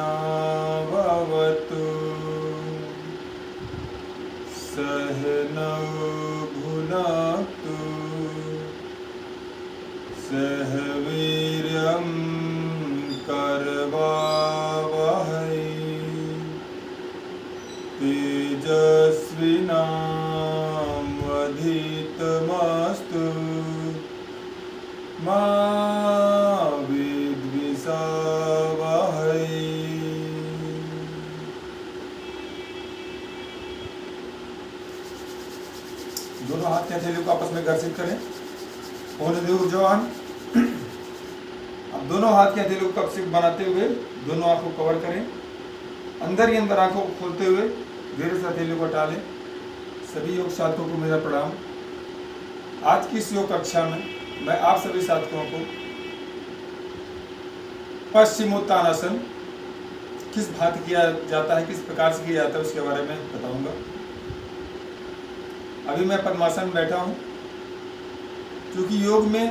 सहनावतु सहनौ भुनक्तु सह वीर्यं करवावहै तेजस्विनावधीतमस्तु मा विद्विषावहै। दोनों हाथ के हथेलियों को आपस में घर्षित करें। जवान अब दोनों हाथ के हथेलियों को कपसिप बनाते हुए दोनों आंखों को कवर करें। अंदर ही अंदर आंखों को खोलते हुए धीरे से हथेलियों को हटा लें। सभी योग साधकों को मेरा प्रणाम। आज की इस योग कक्षा में मैं आप सभी साधकों को पश्चिमोत्तानासन किस भांति किया जाता है, किस प्रकार से किया जाता है, उसके बारे में बताऊंगा। अभी मैं पद्मासन में बैठा हूँ। क्योंकि योग में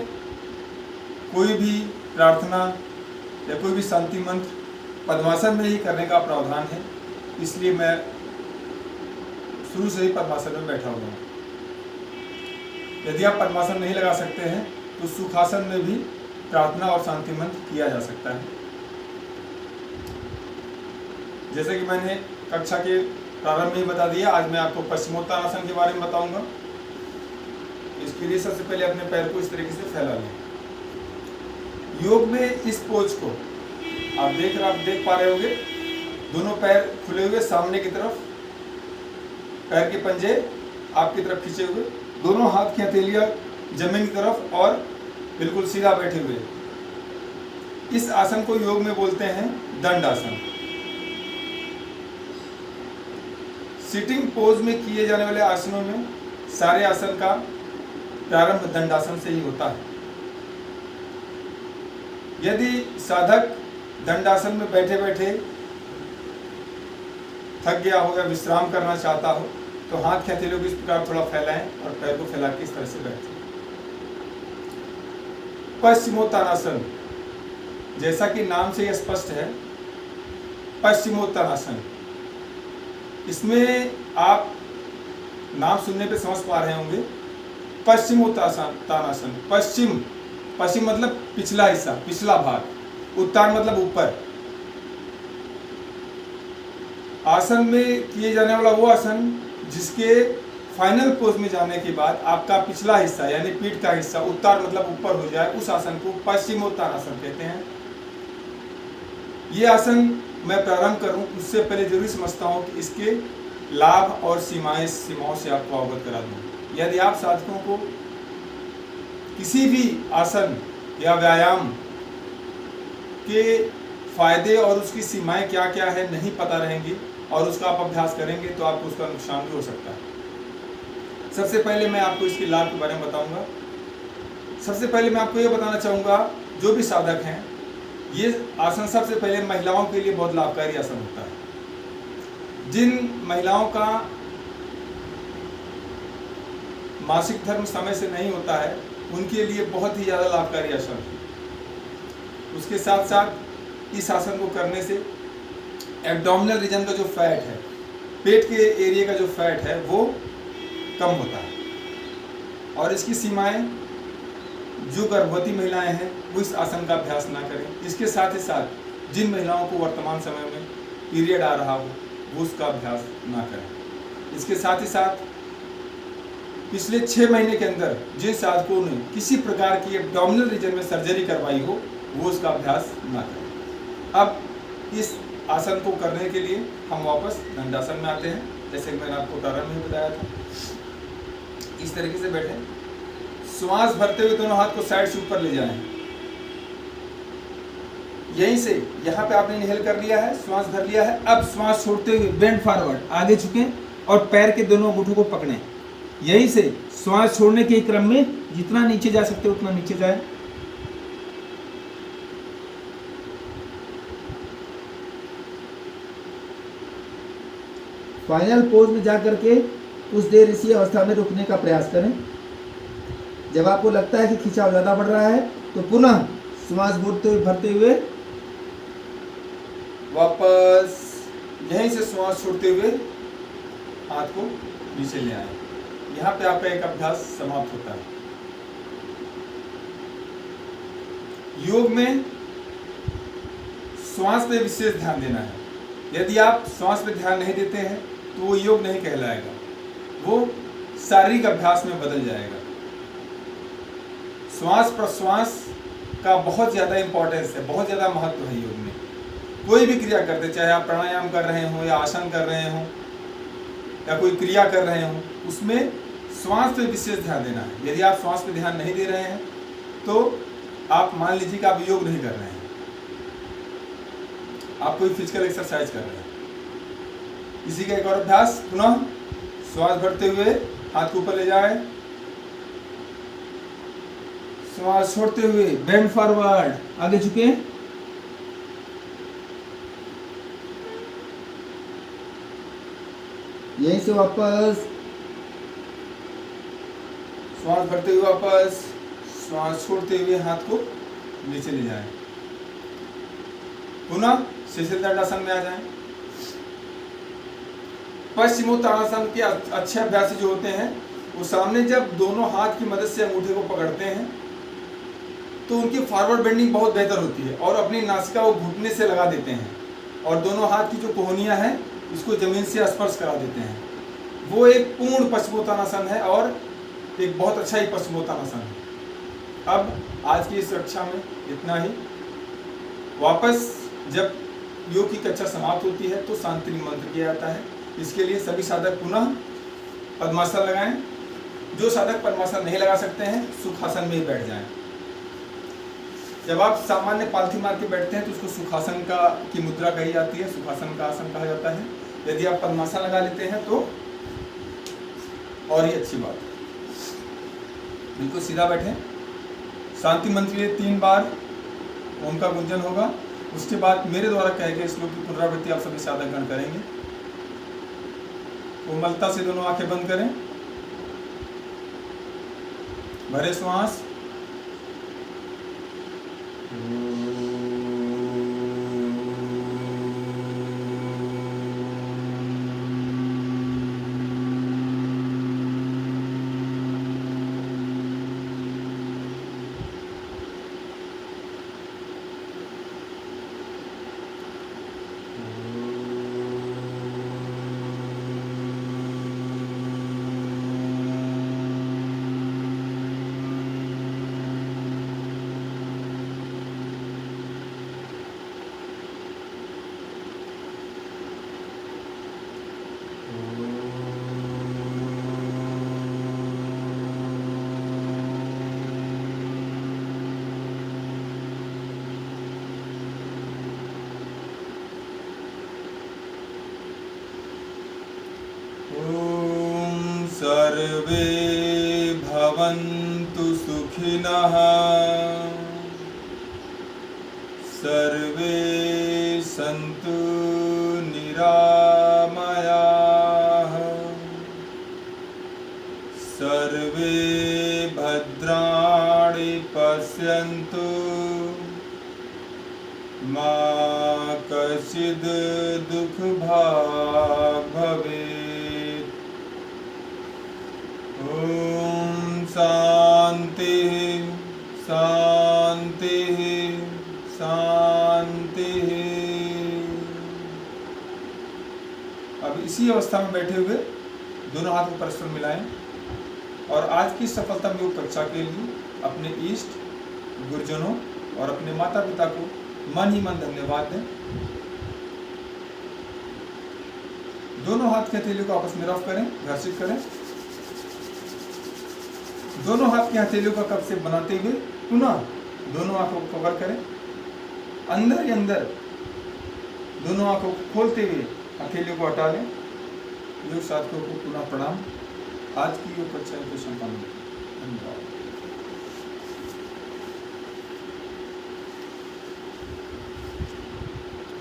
कोई भी प्रार्थना या कोई भी शांति मंत्र पद्मासन में ही करने का प्रावधान है, इसलिए मैं शुरू से ही पद्मासन में बैठा हुआ हूँ। यदि आप पद्मासन नहीं लगा सकते हैं तो सुखासन में भी प्रार्थना और शांति मंत्र किया जा सकता है। जैसे कि मैंने कक्षा के प्रारंभ में ही बता दिया, आज मैं आपको पश्चिमोत्तानासन के बारे में बताऊंगा। इसके लिए सबसे पहले अपने पैर को इस तरीके से फैला लें। योग में इस पोज को आप देख पा रहे होंगे। दोनों पैर खुले हुए सामने की तरफ, पैर के पंजे आपकी तरफ खींचे हुए, दोनों हाथ की हथेलियां जमीन की तरफ और बिल्कुल सीधा बैठे हुए। इस आसन को योग में बोलते हैं दंडासन। सिटिंग पोज में किए जाने वाले आसनों में सारे आसन का प्रारंभ दंडासन से ही होता है। यदि साधक दंडासन में बैठे बैठे थक गया हो या विश्राम करना चाहता हो तो हाथ के हथेलियों को इस प्रकार थोड़ा फैलाएं और पैर को फैला के इस तरह से बैठें। पश्चिमोत्तानासन, जैसा कि नाम से यह स्पष्ट है, पश्चिमोत्तानासन, इसमें आप नाम सुनने पे समझ पा रहे होंगे। पश्चिमोत्तानासन, पश्चिम मतलब पिछला हिस्सा, पिछला भाग, उत्तान मतलब ऊपर। आसन में किए जाने वाला वो आसन जिसके फाइनल पोज में जाने के बाद आपका पिछला हिस्सा यानी पीठ का हिस्सा, उत्तान मतलब ऊपर हो जाए, उस आसन को पश्चिमोत्तानासन कहते हैं। ये आसन मैं प्रारंभ करूं उससे पहले जरूरी समझता हूं कि इसके लाभ और सीमाओं से आपको अवगत करा दूं। यदि आप साधकों को किसी भी आसन या व्यायाम के फायदे और उसकी सीमाएं क्या क्या है नहीं पता रहेंगी और उसका आप अभ्यास करेंगे तो आपको उसका नुकसान भी हो सकता है। सबसे पहले मैं आपको इसके लाभ के बारे में बताऊंगा। सबसे पहले मैं आपको ये बताना चाहूँगा, जो भी साधक हैं, ये आसन सबसे पहले महिलाओं के लिए बहुत लाभकारी आसन होता है। जिन महिलाओं का मासिक धर्म समय से नहीं होता है उनके लिए बहुत ही ज़्यादा लाभकारी आसन है। उसके साथ साथ इस आसन को करने से एब्डोमिनल रीजन का जो फैट है, पेट के एरिया का जो फैट है, वो कम होता है। और इसकी सीमाएं, जो गर्भवती महिलाएं हैं वो इस आसन का अभ्यास ना करें। इसके साथ ही साथ जिन महिलाओं को वर्तमान समय में पीरियड आ रहा हो वो उसका अभ्यास ना करें। इसके साथ ही साथ पिछले 6 महीने के अंदर जिन साधकों ने किसी प्रकार की एब्डोमिनल रीजन में सर्जरी करवाई हो वो उसका अभ्यास ना करें। अब इस आसन को करने के लिए हम वापस दंडासन में आते हैं। जैसे मैंने आपको प्रारंभ में बताया था, इस तरीके से बैठे, श्वास भरते हुए दोनों हाथ को साइड से ऊपर ले जाएं। यहीं से यहाँ पे आपने इनहेल कर लिया है, श्वास भर लिया है। अब श्वास छोड़ते हुए बेंड फॉरवर्ड, आगे झुकें और पैर के दोनों अंगूठों को पकड़ें। यहीं से श्वास छोड़ने के क्रम में जितना नीचे जा सकते उतना नीचे जाए। फाइनल पोज में जाकर के कुछ देर इसी अवस्था में रुकने का प्रयास करें। जब आपको लगता है कि खिंचाव ज़्यादा बढ़ रहा है तो पुनः श्वास भरते हुए वापस यहीं से श्वास छोड़ते हुए हाथ को नीचे ले आए। यहाँ पे आपका एक अभ्यास समाप्त होता है। योग में श्वास पे विशेष ध्यान देना है। यदि आप श्वास पे ध्यान नहीं देते हैं तो वो योग नहीं कहलाएगा, वो शारीरिक अभ्यास में बदल जाएगा। श्वास प्रश्वास का बहुत ज़्यादा इंपॉर्टेंस है, बहुत ज़्यादा महत्व है योग में। कोई भी क्रिया करते, चाहे आप प्राणायाम कर रहे हो या आसन कर रहे हो या कोई क्रिया कर रहे हो, उसमें श्वास पे विशेष ध्यान देना है। यदि आप श्वास पे ध्यान नहीं दे रहे हैं तो आप मान लीजिए कि आप योग नहीं कर रहे हैं, आप कोई फिजिकल एक्सरसाइज कर रहे हैं। इसी का एक और अभ्यास, पुनः श्वास भरते हुए हाथ को ऊपर ले जाए, श्वास छोड़ते हुए बेंड फॉरवर्ड, आगे झुके, यहीं से वापस श्वास भरते हुए वापस, श्वास छोड़ते हुए हाथ को नीचे ले जाएं। पुनः शिशिरदंडासन में आ जाएं। पश्चिमोत्तानासन के अच्छे अभ्यासी जो होते हैं वो सामने जब दोनों हाथ की मदद से अंगूठे को पकड़ते हैं तो उनकी फॉरवर्ड बेंडिंग बहुत बेहतर होती है और अपनी नासिका वो घुटने से लगा देते हैं और दोनों हाथ की जो कोहनियाँ हैं उसको जमीन से स्पर्श करा देते हैं। वो एक पूर्ण पश्चिमोत्तानासन है और एक बहुत अच्छा ही पश्चिमोत्तानासन है। अब आज की इस कक्षा में इतना ही। वापस जब योग की कक्षा समाप्त होती है तो शांति मंत्र किया जाता है। इसके लिए सभी साधक पुनः पद्मासन लगाएं। जो साधक पद्मासन नहीं लगा सकते हैं सुखासन में ही बैठ जाएं। जब आप सामान्य पालथी मार के बैठते हैं तो उसको सुखासन की मुद्रा कही जाती है, सुखासन का आसन कहा जाता है। यदि आप पद्मासन लगा लेते हैं तो और ही अच्छी बात। बिल्कुल सीधा बैठें। शांति मंत्र के लिए 3 बार ओम का गुंजन होगा। उसके बाद मेरे द्वारा कहे गए श्लोक की पुनरावृत्ति आप सभी साधकगण करेंगे। कोमलता से दोनों आंखें बंद करें, भरे श्वास, सर्वे भवन्तु सुखिनः, सर्वे सन्तु निरामयाः, सर्वे भद्राणि पश्यन्तु मा कश्चिद् दुःखभाग् भवेत्। ओम शांति शांति शांति। अब इसी अवस्था में बैठे हुए दोनों हाथ को परस्पर मिलाएं और आज की सफलतम योग कक्षा के लिए अपने इष्ट गुरुजनों और अपने माता पिता को मन ही मन धन्यवाद दें। दोनों हाथ के हथेलियों को आपस में रफ करें, घर्षित करें। दोनों हाथ की हथेलियों का कप से बनाते हुए पुनः दोनों आंखों को कवर करें। अंदर ही अंदर दोनों आंखों को खोलते हुए हथेलियों को हटा लें। योग साथियों को पुनः प्रणाम। आज की योग कक्षा को संपन्न। धन्यवाद।